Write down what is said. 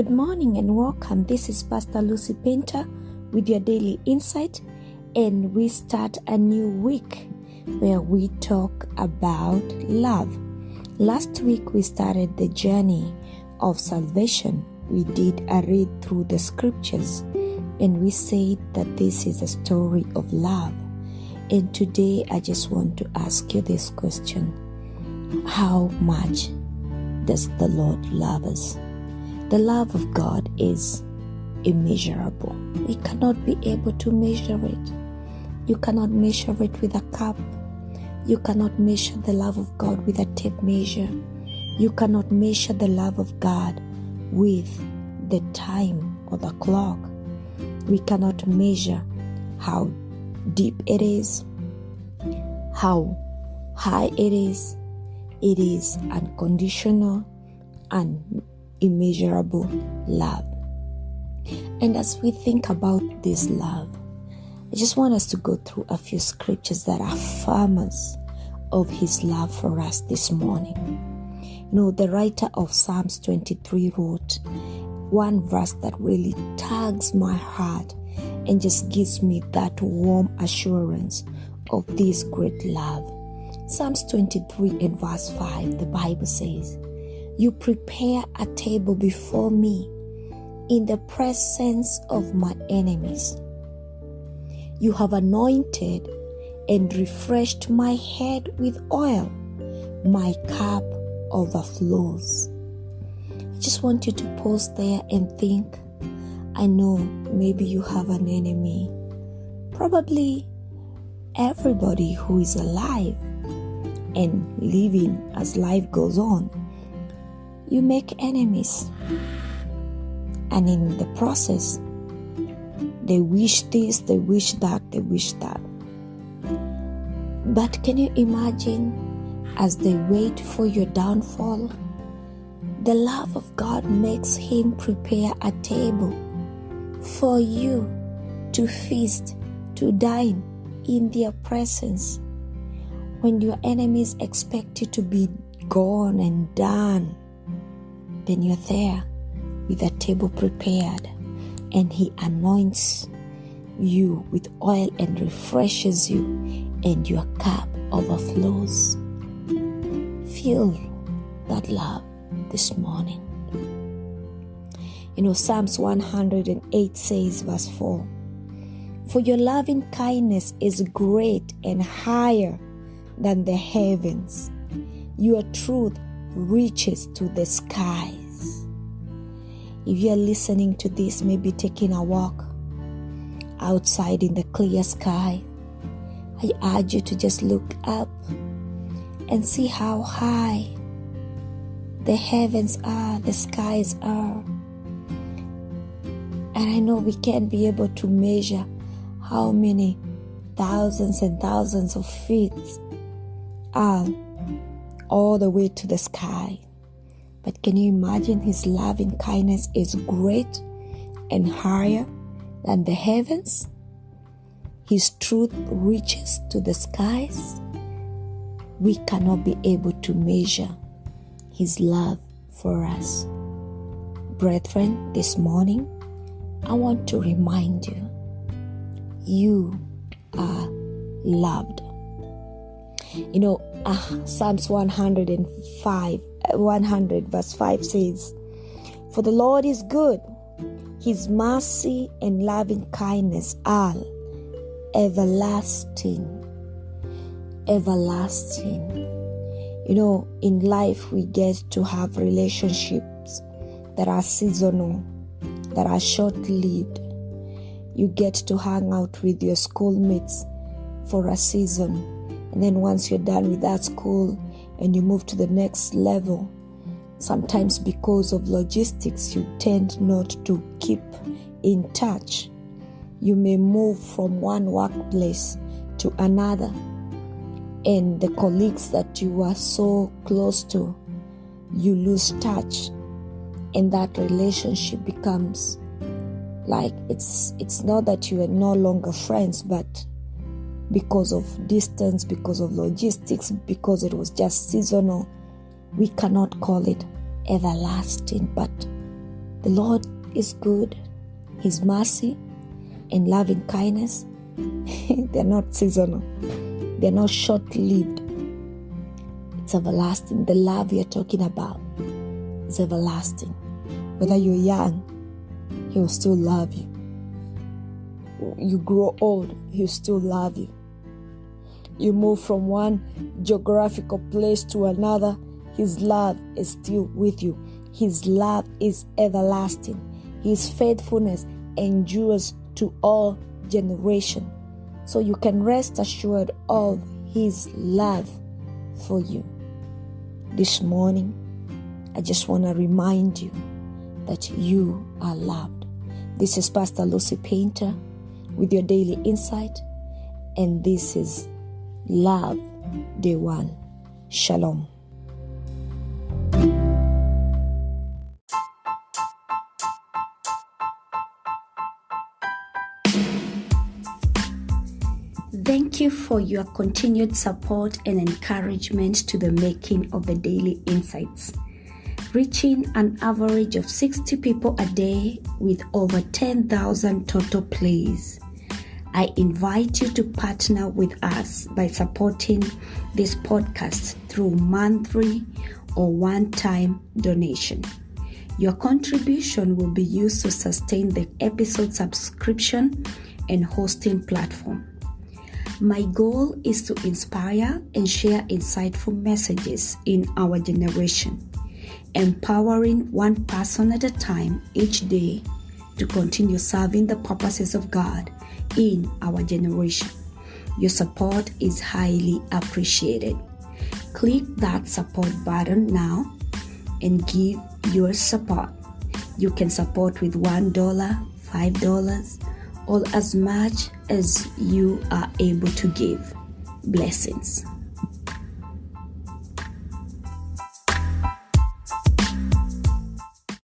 Good morning and welcome. This is Pastor Lucy Paynter with your daily insight, and we start a new week where we talk about love. Last week we started the journey of salvation. We did a read through the scriptures and we said that this is a story of love. And today I just want to ask you this question: how much does the Lord love us? The love of God is immeasurable. We cannot be able to measure it. You cannot measure it with a cup. You cannot measure the love of God with a tape measure. You cannot measure the love of God with the time or the clock. We cannot measure how deep it is, how high it is. It is unconditional and immeasurable love. And as we think about this love, I just want us to go through a few scriptures that affirm us of His love for us this morning. You know, the writer of Psalms 23 wrote one verse that really tugs my heart and just gives me that warm assurance of this great love. Psalms 23 and verse 5, the Bible says, "You prepare a table before me in the presence of my enemies. You have anointed and refreshed my head with oil. My cup overflows." I just want you to pause there and think. I know maybe you have an enemy. Probably everybody who is alive and living as life goes on, you make enemies. And in the process, they wish this, they wish that, they wish that. But can you imagine, as they wait for your downfall, the love of God makes Him prepare a table for you to feast, to dine in their presence. When your enemies expect you to be gone and done, then you're there with a table prepared, and He anoints you with oil and refreshes you, and your cup overflows. Feel that love this morning. You know, Psalms 108 says, verse 4, "For your loving kindness is great and higher than the heavens. Your truth reaches to the skies." If you are listening to this, maybe taking a walk outside in the clear sky, I urge you to just look up and see how high the heavens are, the skies are. And I know we can't be able to measure how many thousands and thousands of feet are all the way to the sky. But can you imagine His loving kindness is great and higher than the heavens? His truth reaches to the skies. We cannot be able to measure His love for us. Brethren, this morning, I want to remind you, you are loved. You know, Psalms 100 verse 5 says, "For the Lord is good, His mercy and loving kindness are everlasting." Everlasting. You know, in life we get to have relationships that are seasonal, that are short-lived. You get to hang out with your schoolmates for a season, and then once you're done with that school and you move to the next level, sometimes because of logistics you tend not to keep in touch. You may move from one workplace to another, and the colleagues that you were so close to, you lose touch, and that relationship becomes like it's not that you are no longer friends, but because of distance, because of logistics, because it was just seasonal, we cannot call it everlasting. But The Lord is good. His mercy and loving kindness, they're not seasonal. They're not short-lived. It's everlasting. The love you're talking about is everlasting. Whether you're young, He will still love you. You grow old, He will still love you. You move from one geographical place to another, His love is still with you. His love is everlasting. His faithfulness endures to all generations. So you can rest assured of His love for you. This morning, I just want to remind you that you are loved. This is Pastor Lucy Paynter with your daily insight, and this is Love Day 1. Shalom. Thank you for your continued support and encouragement to the making of the Daily Insights, reaching an average of 60 people a day with over 10,000 total plays. I invite you to partner with us by supporting this podcast through monthly or one-time donation. Your contribution will be used to sustain the episode subscription and hosting platform. My goal is to inspire and share insightful messages in our generation, empowering one person at a time each day to continue serving the purposes of God in our generation. Your support is highly appreciated. Click that support button now and give your support. You can support with $1, $5, or as much as you are able to give. Blessings.